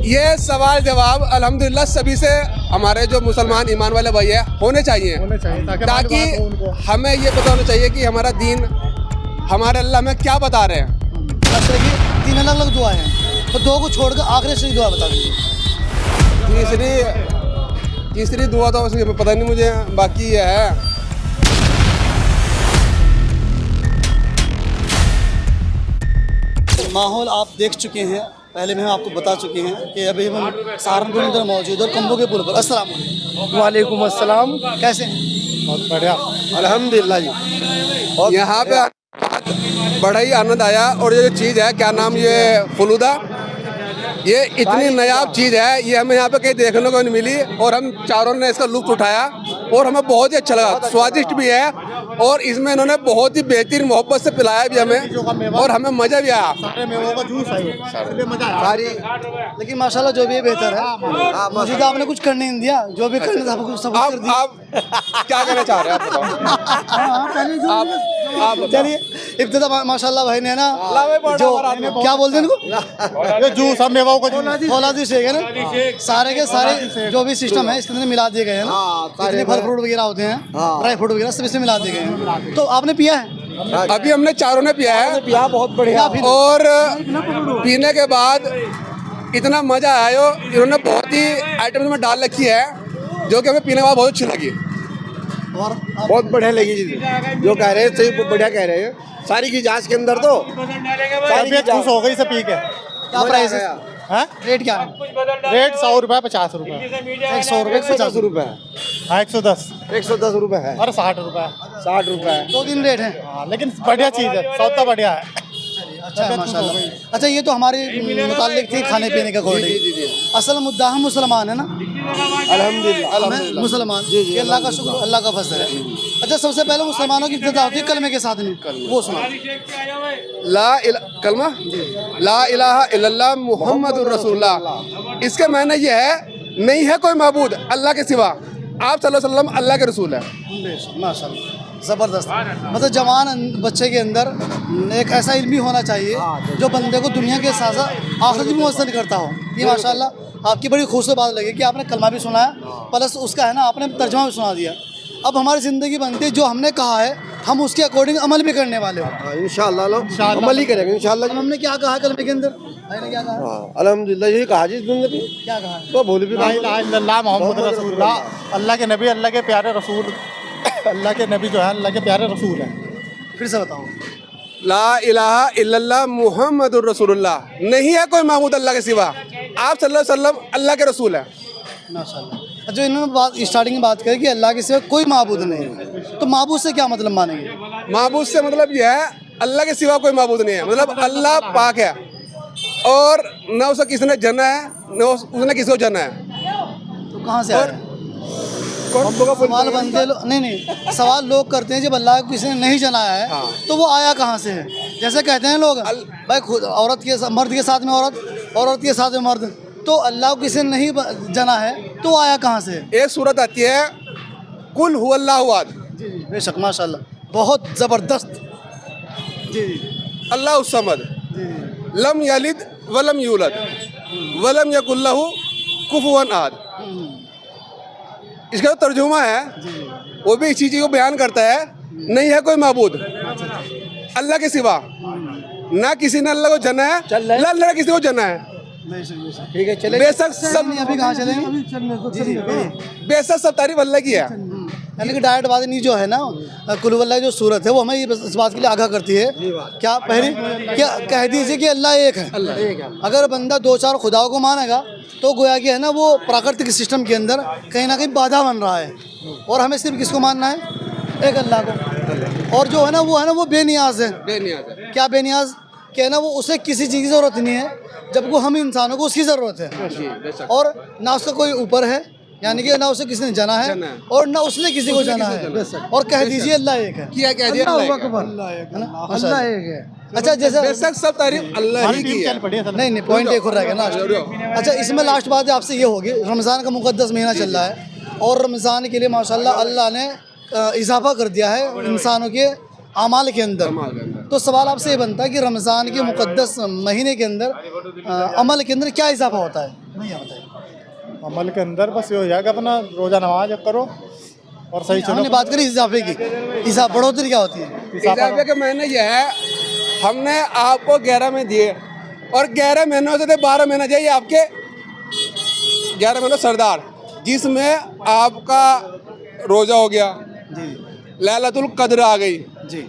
ये सवाल जवाब अल्हम्दुलिल्लाह सभी से हमारे जो मुसलमान ईमान वाले भाई है होने चाहिए ताकि हमें ये पता होना चाहिए कि हमारा दीन हमारे अल्लाह में क्या बता रहे हैं। जैसे कि 3 अलग अलग दुआ हैं, तो 2 को छोड़कर आखिरी से दुआ बता दीजिए। तीसरी दुआ तो उसकी पता नहीं मुझे, बाकी ये है माहौल आप देख चुके हैं, पहले में हम आपको बता चुके हैं कि अभी हम सहारनपुर में अंदर मौजूद और कम्बो के पुल पर। अस्सलाम वालेकुम अस्सलाम। कैसे हैं? बहुत बढ़िया अल्हम्दुलिल्लाह जी। और यहाँ पे बड़ा ही आनंद आया। और ये चीज़ है क्या नाम, ये फलूदा, ये इतनी नायाब चीज़ है, ये हमें यहाँ पे कहीं देखने को नहीं मिली और हम चारों ने इसका लुत्फ उठाया और हमें बहुत ही अच्छा लगा। स्वादिष्ट भी है और इसमें इन्होंने बहुत ही बेहतरीन मोहब्बत से पिलाया भी हमें और हमें मज़ा भी आया। सारी लेकिन माशाल्लाह जो भी है बेहतर है। मुझे तो आपने कुछ करने नहीं दिया, जो भी करना था आपको सब कर दिया। आप क्या कहना चाह रहे हैं, आप बताओ। आप चलिए इब्तिदा माशाल्लाह भाई ने ना जो क्या बोलते हैं इनको, जूस सब मेवाओं को फौलादी शेक है ना, सारे के सारे जो भी सिस्टम है इसके अंदर मिला दिए गए हैं ना, जितने फल फ्रूट वगैरह होते हैं, ड्राई फ्रूट वगैरह सब इसमें मिला दिए गए हैं। तो आपने पिया है? अभी हमने चारों ने पिया है, बहुत बढ़िया। और पीने के बाद इतना मज़ा आया। इन्होंने बहुत ही आइटम में डाल रखी है जो कि हमें पीने के बाद बहुत अच्छी लगी। और बहुत बढ़िया लगी जी, जो कह रहे हैं सही बढ़िया कह रहे हैं। सारी की जांच के अंदर तो सारी खुश हो गई से पी के। क्या प्राइस है? हाँ? रेट क्या है? रेट 100 रुपये 50 रुपये 100 रुपये 50 रुपये। हाँ 110 रुपये है और 60 रुपये 60 रुपये है। 2 दिन रेट है। हाँ, लेकिन बढ़िया चीज़ है, सौदा बढ़िया है। अच्छा माशाल्लाह। अच्छा ये तो हमारे मुताल्लिक थी खाने पीने का अकॉर्डिंग। असल मुद्दा हम मुसलमान है ना, अल्हम्दुलिल्लाह मुसलमान, ये अल्लाह का शुक्र, अल्लाह का फजल है। अच्छा सबसे पहले मुसलमानों की इब्तिदा होती है कलमे के साथ में, वो सुना। कलमा ला इलाहा इल्लल्लाह मुहम्मदुर रसूलुल्लाह। इसका मायने ये है नहीं है कोई माबूद अल्लाह के सिवा, आप सल्लल्लाहु अलैहि वसल्लम अल्लाह के रसूल है। माशाल्लाह ज़बरदस्त। मतलब जवान बच्चे के अंदर एक ऐसा इल्म भी होना चाहिए जो बंदे को दुनिया के साथ साथ आखिरत भी मुयस्सर करता हो। ये माशाल्लाह आपकी बड़ी खूबसूरत बात लगी कि आपने कलमा भी सुनाया प्लस उसका है ना आपने तर्जुमा भी सुना दिया। अब हमारी ज़िंदगी बनती है जो हमने कहा है हम उसके अकॉर्डिंग अमल भी करने वाले हो। इंशाअल्लाह अमल ही करेंगे इंशाअल्लाह। हमने क्या कहा कलमे के अंदर, भाई ने क्या कहा? अल्हम्दुलिल्लाह यही कहा जी तुमने भी। क्या कहा? तो भूल भी मोहम्मद रसूलुल्लाह, अल्लाह के नबी, अल्लाह के प्यारे रसूल, अल्लाह के नबी जो है अल्लाह के प्यारे रसूल है। फिर से बताओ। ला इलाहा इल्लल्लाह मुहम्मदुर रसूलुल्लाह, नहीं है कोई माबूद अल्लाह के सिवा, आप सल्लल्लाहु अलैहि वसल्लम अल्लाह के रसूल है। माशाल्लाह। जो इन्होंने बात स्टार्टिंग में बात करी कि अल्लाह के सिवा कोई माबूद नहीं है, तो माबूद से क्या मतलब मानेंगे? माबूद से मतलब यह है अल्लाह के सिवा कोई माबूद नहीं है, मतलब अल्लाह पाक है और न उसे किसी ने जना है न उसने किसी को जना है। तो कहाँ से आ रहा है? सवाल बनते नहीं सवाल लोग करते हैं जब अल्लाह को किसी ने नहीं जनाया है तो वो आया कहाँ से है? जैसे कहते हैं लोग भाई खुद औरत के मर्द के साथ में औरत के साथ में मर्द, तो अल्लाह को किसी ने नहीं जना है तो आया कहाँ से? एक सूरत आती है कुल हुवल्लाहु अहद। जी बेशक माशाल्लाह, बहुत ज़बरदस्त। जी अल्लाह उस-समद लम यलिद वलम यूलद वलम यकुल लहू कुफुवन अहद। इसका जो तर्जुमा है वो भी इसी चीज़ को बयान करता है, नहीं है कोई माबूद अल्लाह के सिवा, ना किसी ने अल्लाह को जना है ना अल्लाह ने किसी को जना है। ठीक है चले बेशक सब अभी कहाँ चलेंगे? बेशक सब तारीफ अल्लाह की है। यानी कि डायरेक्ट बात नहीं जो है ना कुल वल्लाह जो सूरत है वो हमें इस बात के लिए आगाह करती है क्या पहले क्या कह दीजिए कि अल्लाह एक है। अगर बंदा 2-4 खुदाओं को मानेगा तो गोया कि है ना वो प्राकृतिक सिस्टम के अंदर कहीं ना कहीं बाधा बन रहा है, और हमें सिर्फ किसको मानना है? एक अल्लाह को। और जो है ना वो बेनियाज है। क्या बेनियाज? कि है ना वो उसे किसी चीज़ की ज़रूरत नहीं है, जबकि हम इंसानों को उसकी ज़रूरत है। और ना उसका कोई ऊपर है, यानी कि ना उसे किसी ने जाना है और ना उसने किसी को जाना है। और कह दीजिए अल्लाह एक है। क्या कह दिया अल्लाह एक है। अच्छा जैसे बेशक सब तारीफ अल्लाह ही की है। नहीं पॉइंट एक और रहेगा ना। अच्छा इसमें लास्ट बात आपसे ये होगी, रमज़ान का मुक़द्दस महीना चल रहा है और रमज़ान के लिए माशाल्लाह अल्लाह ने इजाफा कर दिया है इंसानों के अमाल के अंदर। तो सवाल आपसे ये बनता है कि रमज़ान के मुक़द्दस महीने के अंदर अमल के अंदर क्या इजाफा होता है, भैया बताइए। अमल के अंदर बस ये हो जाएगा अपना रोज़ा नमाज करो और सही चलो। हमने बात करी इजाफे की, इजाफा बढ़ोतरी क्या होती है? इजाफे के महीने ये है, हमने आपको 11 में दिए और 11 महीनों से 12 महीने चाहिए आपके 11 महीनों सरदार, जिसमें आपका रोज़ा हो गया, जी लैलतुल कद्र आ गई, जी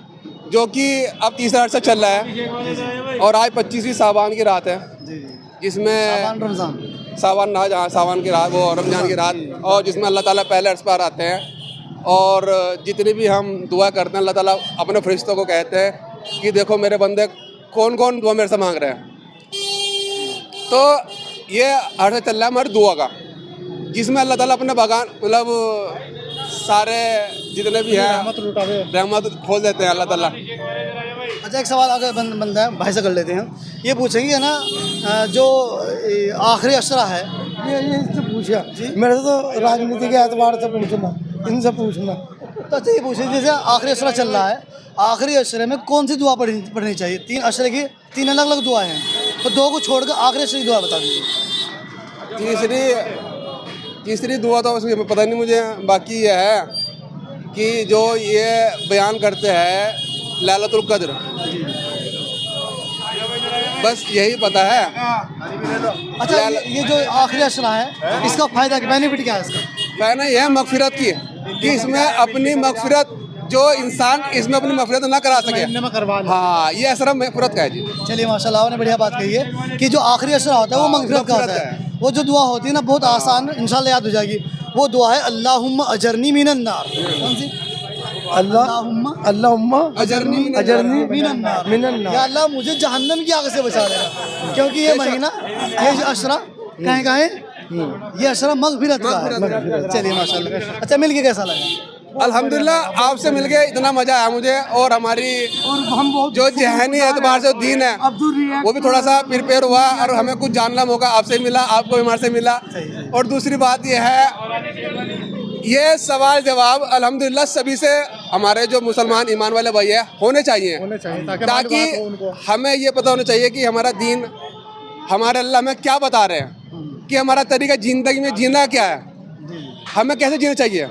जो कि अब तीसरा अर्सा चल रहा है और आज 25वीं सावन की रात है, जी जिसमें रमज़ान सावन ना जहाँ सावन की रात, वो रमज़ान की रात, और जिसमें अल्लाह ताला पहले अर्श पर आते हैं और जितनी भी हम दुआ करते हैं अल्लाह ताला अपने फरिश्तों को कहते हैं कि देखो मेरे बंदे कौन कौन दुआ मेरे से मांग रहे हैं। तो ये अर्सा चल रहा है हमारी दुआ का, जिसमें अल्लाह ताला अपने बागान मतलब सारे जितने भी हैं रहमत खोल देते हैं अल्लाह ताला। अच्छा, एक सवाल अगर बनता है, भाई से कर लेते हैं, ये पूछेंगे ना जो आखिरी अशरा है, ये इनसे पूछा मेरे तो राजनीति के एतबार से पूछना, इनसे पूछना। तो अच्छा ये पूछे जैसे आखिरी अशरा चल रहा है, आखिरी अशरे में कौन सी दुआ पढ़नी चाहिए? 3 अशरे की 3 अलग अलग दुआ हैं, तो 2 को छोड़कर आखिरी अशरे की दुआ बता दीजिए। तीसरी दुआ तो उसकी पता नहीं मुझे, बाकी ये है कि जो ये बयान करते हैं लैलतुल कद्र, बस यही पता है। अच्छा, ये जो आखिरी अशरा है इसका फ़ायदा बेनिफिट क्या है इसका? कहना यह है मगफिरत की, कि इसमें अपनी मगफिरत जो इंसान इसमें अपनी मगफिरत ना करा सके, हाँ ये असर मगफिरत का है जी। चलिए माशाल्लाह, आपने बढ़िया बात कही है कि जो आखिरी अशरा होता है वो मगफिरत का होता है। वो जो दुआ होती है ना बहुत आसान, इंशाल्लाह याद हो जाएगी, वो दुआ है अल्लाहुम्मा अजरनी मिनन नार। कौन सी? अल्लाहुम्मा अजरनी मिनन नार, या अल्लाह मुझे जहन्नम की आग से बचा लेना, क्योंकि ये महीना, ये जो अशरा कहें ये अशरा मगफिरत का है। चलिए माशाल्लाह। अच्छा, मिल के कैसा लगा? अल्हम्दुलिल्लाह, आपसे मिलके इतना मजा आया मुझे, और हमारी हम बहुत जो जहनी एतबार से दीन है वो भी थोड़ा सा प्रिपेयर हुआ, और हमें कुछ जानना मौका आपसे मिला, आपको हमारे से मिला। और दूसरी बात ये है, ये सवाल जवाब अल्हम्दुलिल्लाह सभी से हमारे जो मुसलमान ईमान वाले भाई है होने चाहिए, ताकि हमें ये पता होना चाहिए कि हमारा दीन, हमारे अल्लाह हमें क्या बता रहे हैं, कि हमारा तरीका ज़िंदगी में जीना क्या है, हमें कैसे जीना चाहिए।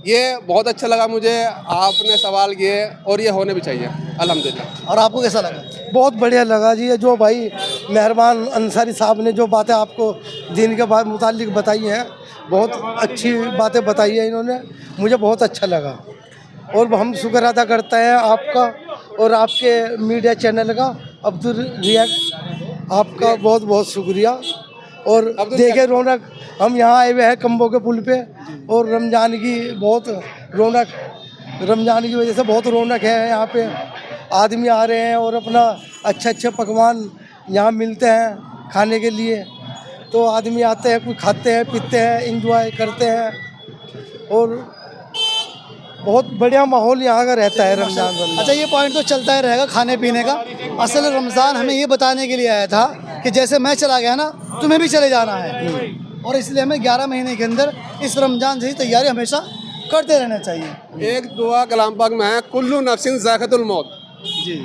ये बहुत अच्छा लगा मुझे, आपने सवाल किए, और ये होने भी चाहिए अल्हम्दुलिल्लाह। और आपको कैसा लगा? बहुत बढ़िया लगा जी। ये जो भाई मेहरबान अंसारी साहब ने जो बातें आपको दीन के मुतालिक बताई हैं, बहुत अच्छी बातें बताई है इन्होंने, मुझे बहुत अच्छा लगा। और हम शुक्र अदा करते हैं आपका और आपके मीडिया चैनल का, अब्दुल रियाक, आपका बहुत बहुत शुक्रिया। और देखे रौनक, हम यहाँ आए हुए हैं कम्बो के पुल पे, और रमज़ान की बहुत रौनक, रमज़ान की वजह से बहुत रौनक है यहाँ पे। आदमी आ रहे हैं और अपना अच्छे अच्छे पकवान यहाँ मिलते हैं खाने के लिए, तो आदमी आते हैं, कुछ खाते हैं, पीते हैं, एंजॉय करते हैं, और बहुत बढ़िया माहौल यहाँ का रहता है रमज़ान। अच्छा, ये पॉइंट तो चलता ही रहेगा खाने पीने का। असल रमज़ान हमें ये बताने के लिए आया था कि जैसे मैं चला गया ना, तुम्हें भी चले जाना है, और इसलिए हमें 11 महीने के अंदर इस रमज़ान से ही तैयारी हमेशा करते रहना चाहिए। एक दुआ कलाम पाक में है, कुल्लू नफ्सिन ज़ाइक़तुल मौत, जी,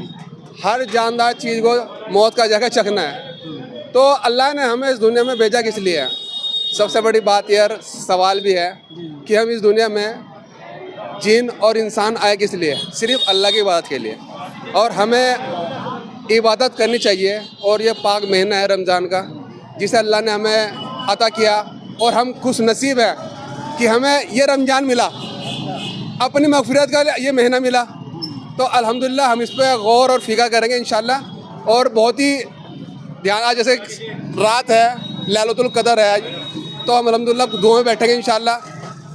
हर जानदार चीज़ को मौत का जाकर चखना है। तो अल्लाह ने हमें इस दुनिया में भेजा किस लिए है? सबसे बड़ी बात यह सवाल भी है कि हम इस दुनिया में जिन और इंसान आए किस लिए? सिर्फ अल्लाह की इबादत के लिए, और हमें इबादत करनी चाहिए। और ये पाक महीना है रमज़ान का, जिसे अल्लाह ने हमें अता किया, और हम खुश नसीब हैं कि हमें ये रमज़ान मिला, अपनी मग़फ़िरत का ये महीना मिला। तो अल्हम्दुलिल्लाह हम इस पर गौर और फ़िक्र करेंगे इंशाअल्लाह। और बहुत ही ध्यान, आज जैसे रात है, लैलतुल कदर है आज, तो हम अल्हम्दुलिल्लाह दुआ में बैठेंगे इंशाअल्लाह,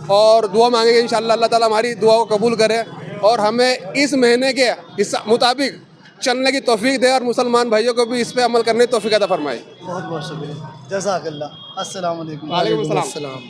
और दुआ मांगेंगे इंशाअल्लाह अल्लाह ताला हमारी दुआ को कबूल करे, और हमें इस महीने के इस मुताबिक चलने की तौफीक दे, और मुसलमान भाइयों को भी इस पे अमल करने की तौफीक अता फरमाए। बहुत बहुत शुक्रिया, जज़ाकल्लाह। अस्सलाम वालेकुम। वालेकुम अस्सलाम।